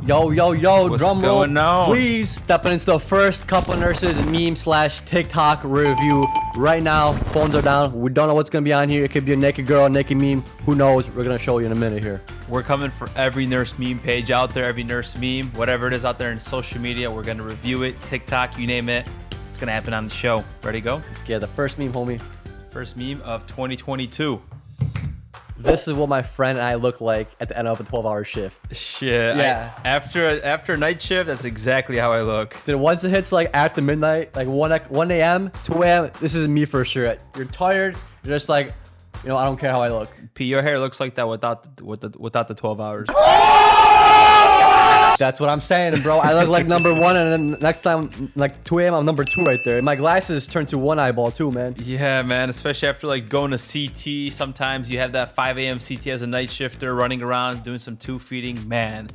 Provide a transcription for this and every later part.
Yo, What's drum roll, going on? please. Stepping into the first couple nurses meme / TikTok review right now. Phones are down. We don't know what's gonna be on here. It could be a naked girl, a naked meme. Who knows? We're gonna show you in a minute here. We're coming for every nurse meme page out there, every nurse meme, whatever it is out there in social media. We're gonna review it, TikTok, you name it. It's gonna happen on the show. Ready to go? Let's get the first meme, homie. First meme of 2022. This is what my friend and I look like at the end of a 12-hour shift. Shit. Yeah. After a night shift, that's exactly how I look. Dude, once it hits like after midnight, like 1 a.m., 2 a.m., this is me for sure. You're tired. You're just like, I don't care how I look. P, your hair looks like that without the 12 hours. That's what I'm saying, bro. I look like number one, and then next time, like 2 a.m., I'm number 2 right there. And my glasses turn to one eyeball too, man. Yeah, man. Especially after like going to CT. Sometimes you have that 5 a.m. CT as a night shifter running around doing some tube feeding. Man,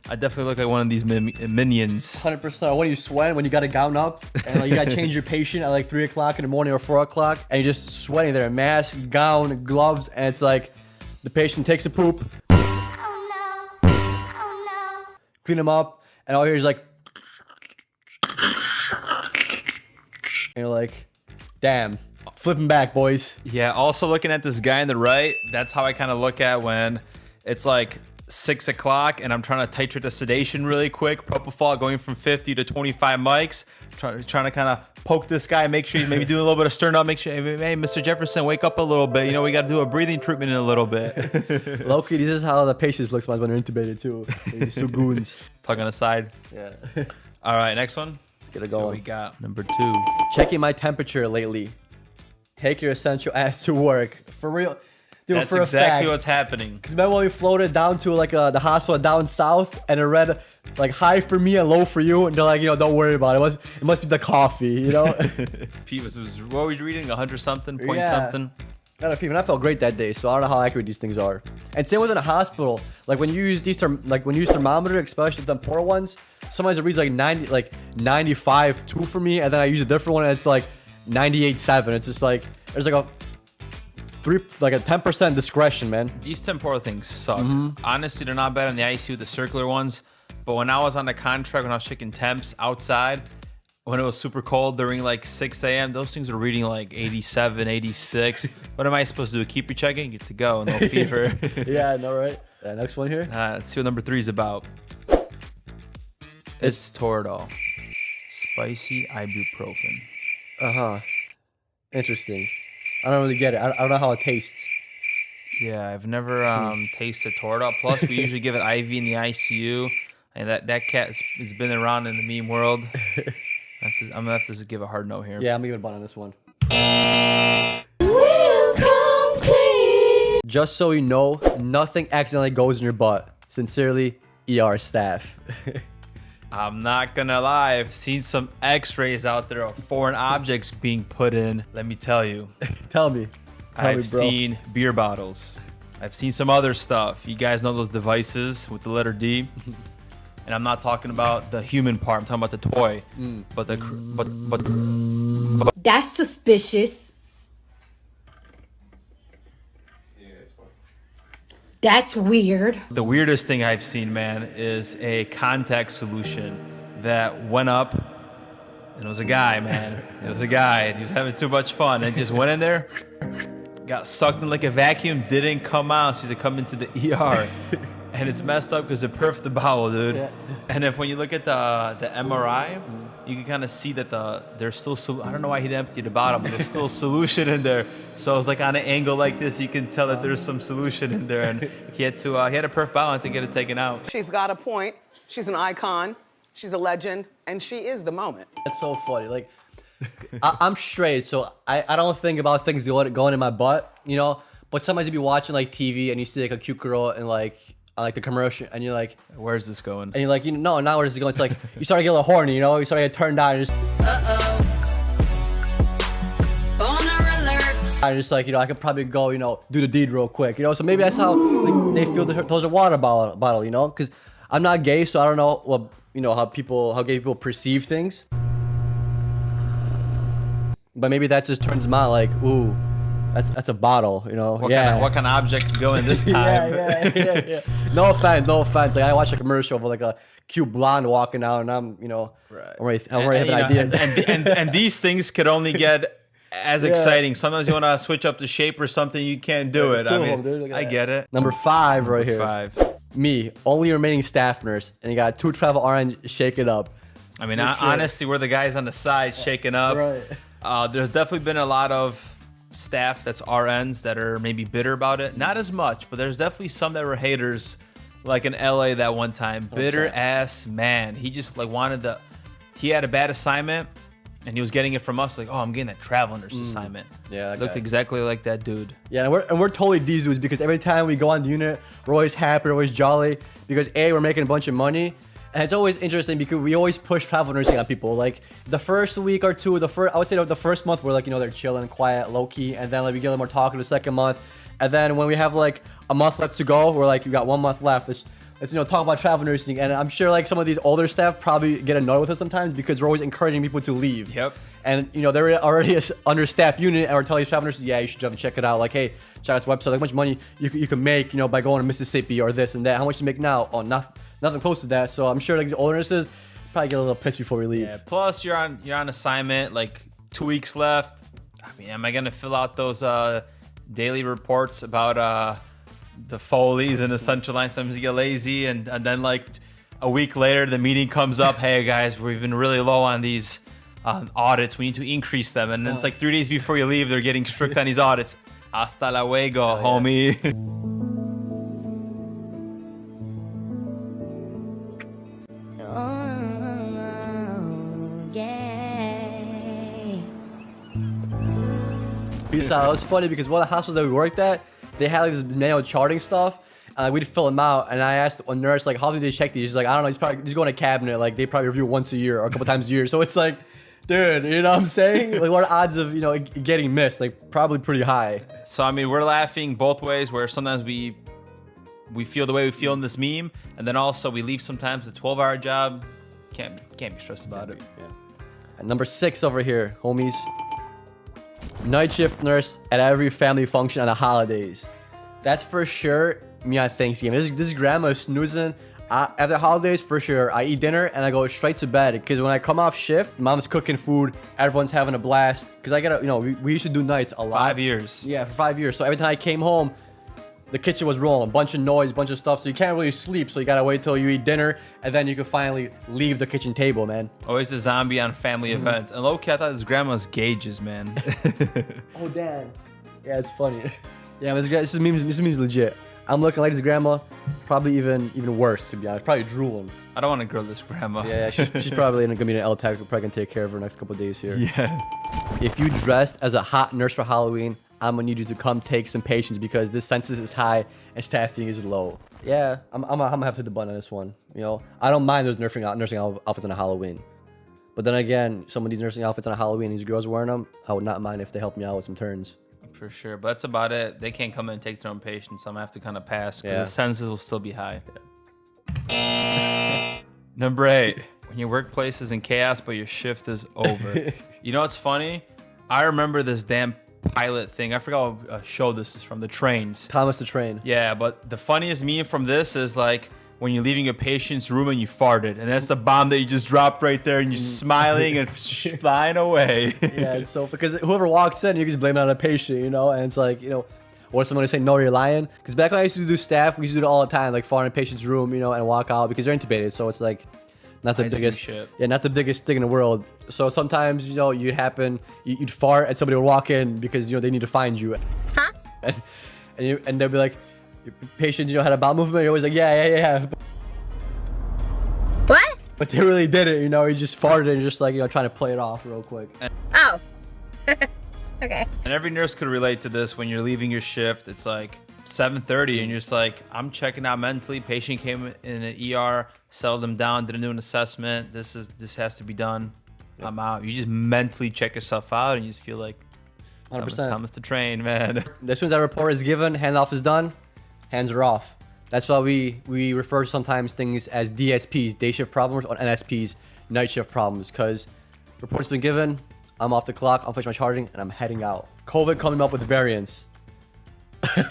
I definitely look like one of these minions. 100%. When you sweat, when you got to gown up, and like, you got to change your patient at like 3 o'clock in the morning or 4 o'clock, and you're just sweating there. Mask, gown, gloves, and it's like the patient takes a poop. Clean them up, and all you hear is like, and you're like, damn, flipping back, boys. Yeah, also looking at this guy on the right, that's how I kind of look at when it's like 6 o'clock and I'm trying to titrate the sedation really quick. Propofol going from 50 to 25 mics. Trying to kind of poke this guy, make sure he's maybe doing a little bit of stern up, make sure, hey, Mr. Jefferson, wake up a little bit. We got to do a breathing treatment in a little bit. Low-key, this is how the patients look when they're intubated too. These two goons. Talking aside. Yeah. All right, next one. Let's get it Let's see what going. we got number 2. Checking my temperature lately. Take your essential ass to work. For real. Dude, That's for exactly a fact. what's happening. Because remember when we floated down to like the hospital down south, and it read like high for me and low for you, and they're like, don't worry about it. It must be the coffee, Pete was what were we reading? 100 something, point Yeah. something. I don't know, even I felt great that day, so I don't know how accurate these things are. And same within a hospital, like when you use when you use thermometer, especially the temporal ones, sometimes it reads like 95.2 for me, and then I use a different one and it's like 98.7. It's just like there's like a 10% discretion, man. These temporal things suck. Honestly, they're not bad in the ICU, the circular ones. But when I was on the contract, when I was checking temps outside, when it was super cold during like 6 a.m., those things were reading like 87, 86. What am I supposed to do? Keep you checking? Get to go. No fever. Yeah, I know, right? Next one here. Let's see what number 3 is about. It's Toradol. Spicy ibuprofen. Uh-huh. Interesting. I don't really get it. I don't know how it tastes. Yeah, I've never tasted Toradol. Plus, we usually give it IV in the ICU. And that cat has been around in the meme world. I'm going to have to give a hard no here. Yeah, I'm giving a bun on this one. Just so you know, nothing accidentally goes in your butt. Sincerely, ER staff. I'm not going to lie. I've seen some x-rays out there of foreign objects being put in. Let me tell you. Tell me. I've seen beer bottles. I've seen some other stuff. You guys know those devices with the letter D? And I'm not talking about the human part. I'm talking about the toy. But That's suspicious. That's weird. the weirdest thing I've seen, man, is a contact solution that went up. And it was a guy, man. It was a guy. He was having too much fun and just went in there, got sucked in like a vacuum, didn't come out, so he had to come into the ER. And it's messed up because it perfed the bowel, dude. Yeah. And if when you look at the MRI, you can kind of see that there's still I don't know why he didn't empty the bottom, but there's still solution in there. So it was like on an angle like this, you can tell that there's some solution in there, and he had a perf bowel to get it taken out. She's got a point. She's an icon. She's a legend, and she is the moment. That's so funny. Like, I'm straight, so I don't think about things going in my butt, But sometimes you be watching like TV and you see like a cute girl and like the commercial, and you're like, Where's this going? and you're like, no, now where is it going? It's like you start to get a little horny, you start to get turned on, and just. I just like, I could probably go, do the deed real quick, So maybe that's how they feel towards a water bottle, Because I'm not gay, so I don't know how gay people perceive things. But maybe that just turns them on, like, ooh, That's a bottle, you know. What kind of object could go in this time? yeah. No offense. Like I watched a commercial of like a cute blonde walking out, and I'm, you know, Right. I'm already have an idea. And these things could only get as exciting. Sometimes you want to switch up the shape or something, you can't do it. There's two I of mean, them, dude. Look at I that. get it. Number 5 right here. 5. Me, only remaining staff nurse, and you got 2 travel RN, shake it up. I mean, For sure. honestly, we're the guys on the side shaking up. Right. There's definitely been a lot of staff that's RNs that are maybe bitter about it. Not as much, but there's definitely some that were haters, like in LA that one time. Bitter ass man. He just like he had a bad assignment and he was getting it from us like, oh, I'm getting that travel nurse assignment. Yeah, that Looked guy. exactly like that dude. Yeah, and we're totally these dudes because every time we go on the unit, we're always happy, we're always jolly because A, we're making a bunch of money. And it's always interesting because we always push travel nursing on people. Like the first week or two, I would say the first month we're like, you know, they're chilling, quiet, low key, and then like we get a little more talking the second month. And then when we have like a month left to go, we're like, you got 1 month left. Let's you know, talk about travel nursing. And I'm sure like some of these older staff probably get annoyed with us sometimes because we're always encouraging people to leave. Yep. And you know, they're already an understaffed unit, and we're telling these travel nurses, yeah, you should jump and check it out. Like, hey, check out this website. Like, how much money you can make, you know, by going to Mississippi or this and that. How much you make now? Oh, nothing close to that. So I'm sure like these older nurses probably get a little pissed before we leave. Yeah. Plus, you're on assignment, like 2 weeks left. I mean, am I gonna fill out those daily reports about the Foleys and the central line? Sometimes you get lazy, and then like a week later, the meeting comes up. Hey guys, we've been really low on these audits. We need to increase them. And then it's like 3 days before you leave, they're getting strict on these audits. Hasta luego, homie. Peace out. It was funny because one of the hospitals that we worked at, they had like this manual charting stuff. We'd fill them out, and I asked a nurse like, "How do they check these?" She's like, "I don't know. He's probably just going to cabinet. Like they probably review once a year or a couple times a year." So it's like, dude, you know what I'm saying? Like, what are the odds of, you know, it getting missed? Like probably pretty high. So I mean, we're laughing both ways. Where sometimes we feel the way we feel in this meme, and then also we leave sometimes a 12-hour job. Can't be stressed about it. Yeah. And number 6 over here, homies. Night shift nurse at every family function on the holidays. That's for sure me on Thanksgiving. This grandma is snoozing. After the holidays, for sure, I eat dinner and I go straight to bed. Because when I come off shift, mom's cooking food. Everyone's having a blast. Because I gotta, you know, we used to do nights a lot. 5 years. Yeah, for 5 years. So every time I came home, the kitchen was rolling, bunch of noise, bunch of stuff. So you can't really sleep. So you gotta wait till you eat dinner, and then you can finally leave the kitchen table, man. Always a zombie on family events. And low-key, I thought his grandma's gauges, man. Oh damn. Yeah, it's funny. Yeah, but this meme's legit. I'm looking like his grandma, probably even worse to be honest. Probably drooling. I don't want to grill this grandma. Yeah, she's probably gonna be an L tech. We're probably gonna take care of her next couple of days here. Yeah. If you dressed as a hot nurse for Halloween, I'm gonna need you to come take some patients because this census is high and staffing is low. Yeah, I'm gonna have to hit the button on this one. You know, I don't mind those nursing outfits on a Halloween, but then again, some of these nursing outfits on a Halloween, these girls wearing them, I would not mind if they help me out with some turns. For sure. But that's about it. They can't come in and take their own patients, so I'm gonna have to kind of pass because Yeah. the census will still be high. Number 8. When your workplace is in chaos, but your shift is over. You know what's funny? I remember this damn pilot thing. I forgot what show this is from. The Trains. Thomas the Train. Yeah, but the funniest meme from this is like when you're leaving a patient's room and you farted, and that's the bomb that you just dropped right there, and you're smiling and flying away. Yeah, it's so because whoever walks in, you can just blame it on a patient, you know, and it's like, you know, or someone say, no, you're lying. Because back when I used to do staff, we used to do it all the time, like fart in a patient's room, you know, and walk out because they're intubated. So it's like not the I see biggest shit. Yeah, not the biggest thing in the world. So sometimes, you know, you'd fart and somebody would walk in because, you know, they need to find you. Huh? And they'll be like, your patient, you know, had a bowel movement. You're always like, yeah. What? But they really did it, you know, you just farted and you're just like, you know, trying to play it off real quick. Oh. Okay. And every nurse could relate to this. When you're leaving your shift, it's like 7:30 and you're just like, I'm checking out mentally. Patient came in an ER, settled them down, didn't do an assessment. This has to be done. Yep. I'm out. You just mentally check yourself out and you just feel like 100%. Thomas the Train, man. As soon as that report is given, handoff is done, hands are off. That's why we refer to sometimes things as DSPs, day shift problems, or NSPs, night shift problems, because report's been given, I'm off the clock. I'm finishing my charging, and I'm heading out. COVID coming up with variants.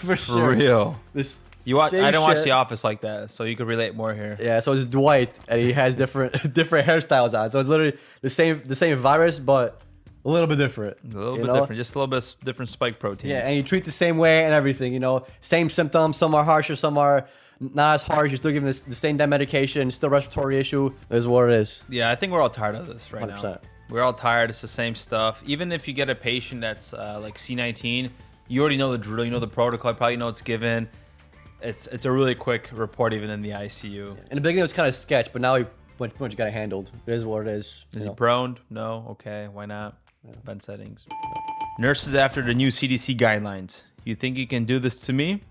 For sure. real. This You watch? same I don't watch shit. The Office like that, so you could relate more here. Yeah, so it's Dwight, and he has different hairstyles on. So it's literally the same virus, but a little bit different. A little you bit know? different, just a little bit different spike protein. Yeah, and you treat the same way and everything. You know, same symptoms. Some are harsher, some are not as harsh. You're still giving the same damn medication. Still respiratory issue. It is what it is. Yeah, I think we're all tired of this right now. 100%. We're all tired. It's the same stuff. Even if you get a patient that's like C19, you already know the drill. You know the protocol. You probably know it's given. It's a really quick report even in the ICU. In the beginning, it was kind of sketch, but now he pretty much got it handled. It is what it is. Is you he know. prone? No. Okay. Why not? Vent settings. Nurses after the new CDC guidelines. You think you can do this to me?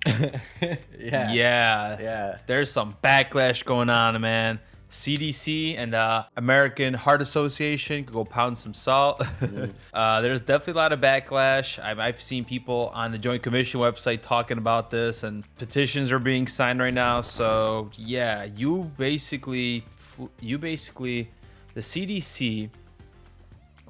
Yeah. Yeah. There's some backlash going on, man. CDC and American Heart Association could go pound some salt. There's definitely a lot of backlash. I've seen people on the Joint Commission website talking about this, and petitions are being signed right now. So yeah, you basically, the CDC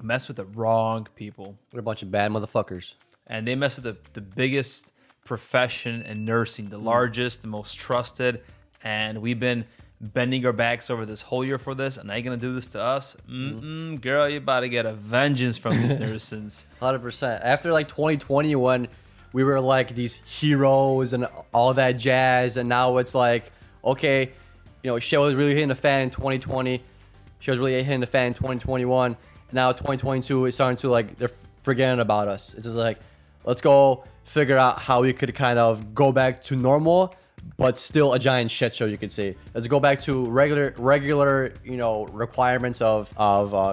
mess with the wrong people, We're a bunch of bad motherfuckers. and they mess with the biggest profession in nursing, the largest, the most trusted, and we've been bending our backs over this whole year for this, and now you're gonna do this to us? Girl, you about to get a vengeance from these nurses. 100%. After like 2020, when we were like these heroes and all that jazz, and now it's like, okay, you know, shit was really hitting the fan in 2020. Shit was really hitting the fan in 2021. Now 2022 is starting to like, they're forgetting about us. It's just like, let's go figure out how we could kind of go back to normal, but still a giant shit show, you could say. Let's go back to regular, you know, requirements of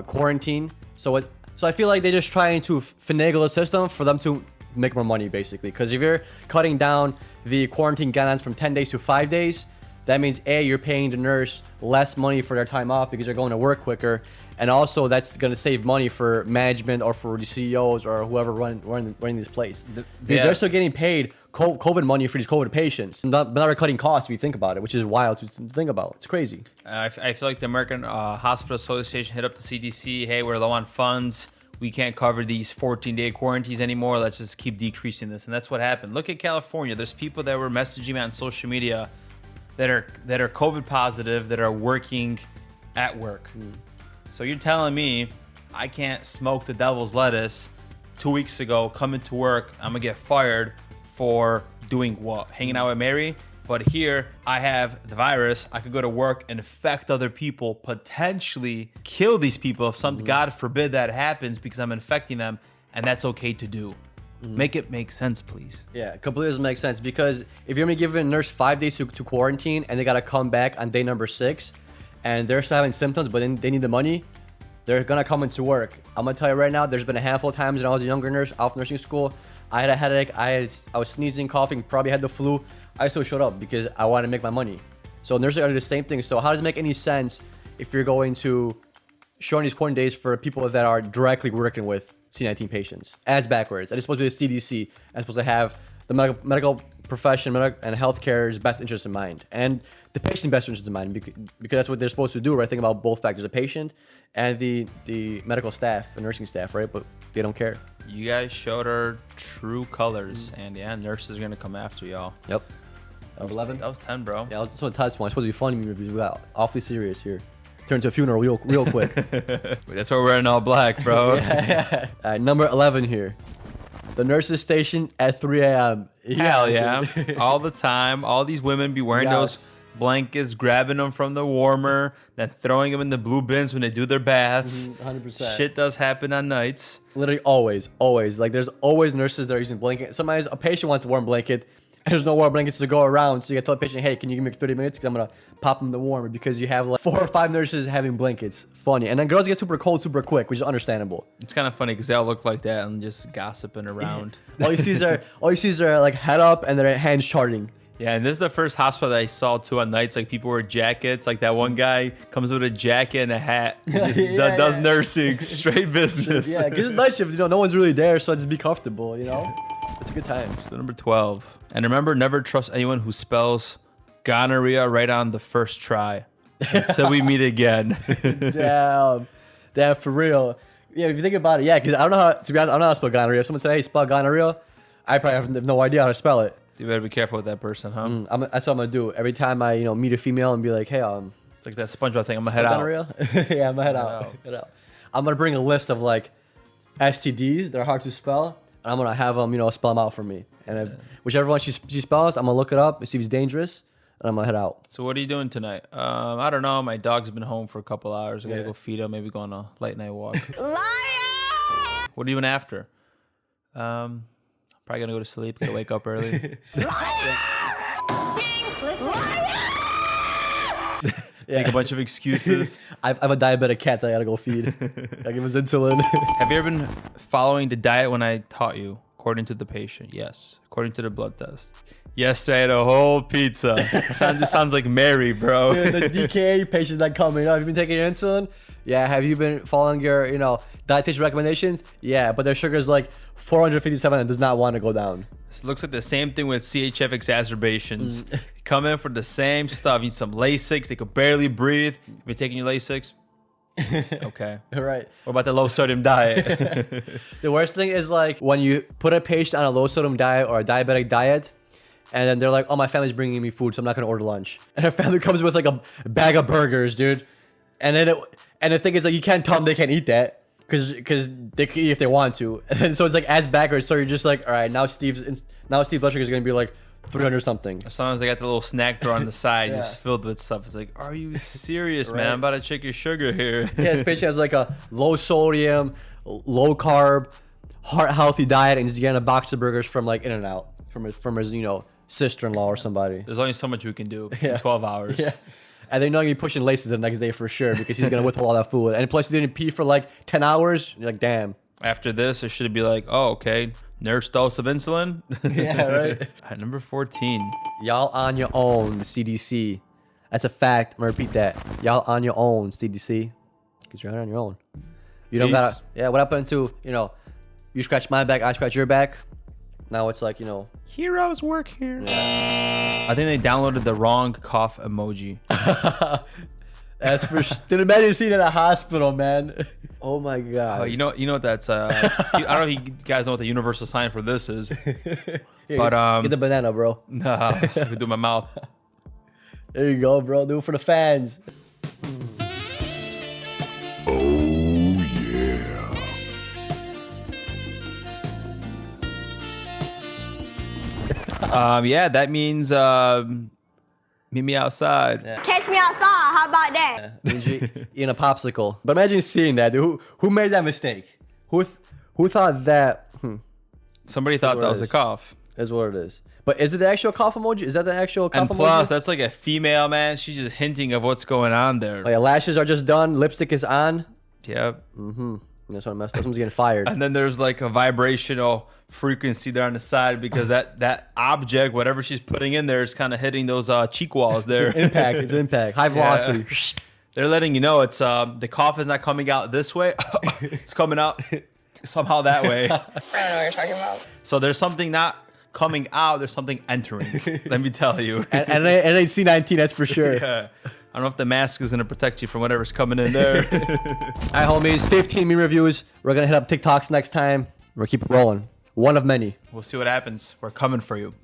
quarantine. So I feel like they're just trying to finagle the system for them to make more money, basically. Because if you're cutting down the quarantine guidelines from 10 days to 5 days, that means A, you're paying the nurse less money for their time off because they're going to work quicker. And also that's going to save money for management or for the CEOs or whoever running this place. Because Yeah. they're still getting paid COVID money for these COVID patients. Not cutting costs if you think about it, which is wild to think about. It's crazy. I feel like the American Hospital Association hit up the CDC. Hey, we're low on funds. We can't cover these 14-day quarantines anymore. Let's just keep decreasing this. And that's what happened. Look at California. There's people that were messaging me on social media that are COVID positive that are working at work. So you're telling me I can't smoke the devil's lettuce 2 weeks ago, coming to work, I'm gonna get fired for doing what? Hanging out with Mary? But here I have the virus. I could go to work and infect other people, potentially kill these people if some God forbid that happens because I'm infecting them, and that's okay to do. Make it make sense, please. Yeah, completely doesn't make sense because if you're gonna give a nurse 5 days to quarantine and they gotta come back on day number 6 and they're still having symptoms but then they need the money, they're gonna come into work. I'm gonna tell you right now, there's been a handful of times when I was a younger nurse off nursing school, I had a headache, I was sneezing, coughing, probably had the flu. I still showed up because I wanted to make my money. So nurses are the same thing. So how does it make any sense if you're going to shorten these quarantine days for people that are directly working with C19 patients? As backwards. It's supposed to be the CDC. It's supposed to have the medical profession and healthcare's best interest in mind, and the patient's best interest in mind, because that's what they're supposed to do, right? Think about both factors: the patient and the medical staff, the nursing staff, right? But they don't care. You guys showed our true colors, and yeah, nurses are gonna come after y'all. Yep. Number 11. That was 10, bro. Yeah, that's what Todd's one. It's supposed to be funny reviews. We got awfully serious here. Turn to a funeral real quick. That's why we're wearing all black, bro. All right, number 11 here. The nurses station at 3 a.m. Hell dude. yeah. All the time. All these women be wearing those Yes. blankets, grabbing them from the warmer, then throwing them in the blue bins when they do their baths. 100%. Shit does happen on nights. Literally always. Like there's always nurses that are using blanket. Sometimes a patient wants a warm blanket and there's no warm blankets to go around. So you gotta tell the patient, hey, can you give me 30 minutes? Because I'm gonna pop them in the warmer, because you have like 4 or 5 nurses having blankets. Funny. And then girls get super cold super quick, which is understandable. It's kind of funny because they all look like that and just gossiping around. All you see is their like head up and their hands charting. Yeah, and this is the first hospital that I saw too on nights. Like people wear jackets. Like that one guy comes with a jacket and a hat. Just Yeah, does yeah. nursing, straight business. Yeah, because it's night shift, no one's really there, so just be comfortable, It's a good time. So number 12. And remember, never trust anyone who spells gonorrhea right on the first try. Until we meet again. Damn, for real. Yeah, if you think about it, yeah, because I don't know how, to be honest, I don't know how to spell gonorrhea. If someone said, hey, spell gonorrhea, I probably have no idea how to spell it. You better be careful with that person, huh? That's what I'm gonna do. Every time I, meet a female and be like, hey, It's like that SpongeBob thing. I'm gonna head out. gonorrhea? Yeah, I'm gonna head out. Head out. I'm gonna bring a list of like STDs that are hard to spell, and I'm gonna have them, spell them out for me. And if, whichever one she spells, I'm gonna look it up and see if it's dangerous, and I'm gonna head out. So what are you doing tonight? I don't know. My dog's been home for a couple hours. I gotta go feed him. Maybe go on a late night walk. Liar! What are you doing after? Probably gonna go to sleep. Gotta wake up early. Make a bunch of excuses. I have a diabetic cat that I gotta go feed. I give his insulin. Have you ever been following the diet when I taught you? According to the patient, yes. According to the blood test. Yesterday I had a whole pizza. This sounds like Mary, bro. Dude, the DK patients that come in. Have you been taking your insulin? Yeah. Have you been following your, dietitian recommendations? Yeah, but their sugar is like 457 and does not want to go down. This looks like the same thing with CHF exacerbations. Come in for the same stuff. You need some Lasix. They could barely breathe. You been taking your Lasix? Okay. Right. What about the low sodium diet? The worst thing is like when you put a patient on a low sodium diet or a diabetic diet, and then they're like, oh, my family's bringing me food, so I'm not going to order lunch. And their family comes with like a bag of burgers, dude. And then the thing is like, you can't tell them they can't eat that because they can eat if they want to. And so it's like adds backwards. So you're just like, all right, now Steve's blood sugar is going to be like 300 something. Sometimes they got the little snack drawer on the side just filled with stuff. It's like, are you serious, man? I'm about to check your sugar here. Yeah, this patient has like a low sodium, low carb, heart healthy diet, and he's getting a box of burgers from like In-N-Out from his sister-in-law or somebody. There's only so much we can do in 12 hours. Yeah. And they're not gonna be pushing laces the next day for sure because he's gonna withhold all that food. And plus he didn't pee for like 10 hours. You're like, damn. After this, it should be like, oh, okay, nurse dose of insulin. Yeah, right. At number 14. Y'all on your own, the CDC. That's a fact. I'm gonna repeat that. Y'all on your own, CDC. Because you're on your own. You don't gotta. Yeah, what happened to, you scratch my back, I scratch your back. Now it's like, Heroes work here. Yeah. I think they downloaded the wrong cough emoji. That's for did imagine seeing it at a hospital, man. Oh my god. You know what that's I don't know if you guys know what the universal sign for this is. Here, But get the banana, bro. Nah, I can do my mouth. There you go, bro. Do it for the fans. Yeah, that means meet me outside. Yeah. Catch me outside. How about that? In a popsicle. But imagine seeing that, dude. Who made that mistake? Who thought that? Somebody thought that was a cough. That's what it is. But is it the actual cough emoji? Is that the actual cough emoji? And plus, that's like a female, man. She's just hinting of what's going on there. Oh, yeah, lashes are just done. Lipstick is on. Yep. That's what I messed up. Someone's getting fired. And then there's like a vibrational frequency there on the side because that object, whatever she's putting in there, is kind of hitting those cheek walls there. It's impact. High velocity. They're letting you know it's the cough is not coming out this way. It's coming out somehow that way. I don't know what you're talking about. So there's something not coming out. There's something entering. Let me tell you. and it ain't C19, that's for sure. Yeah. I don't know if the mask is going to protect you from whatever's coming in there. All right, homies. 15 meme reviews. We're going to hit up TikToks next time. We're going to keep it rolling. One of many. We'll see what happens. We're coming for you.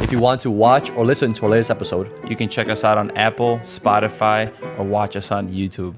If you want to watch or listen to our latest episode, You can check us out on Apple, Spotify, or watch us on YouTube.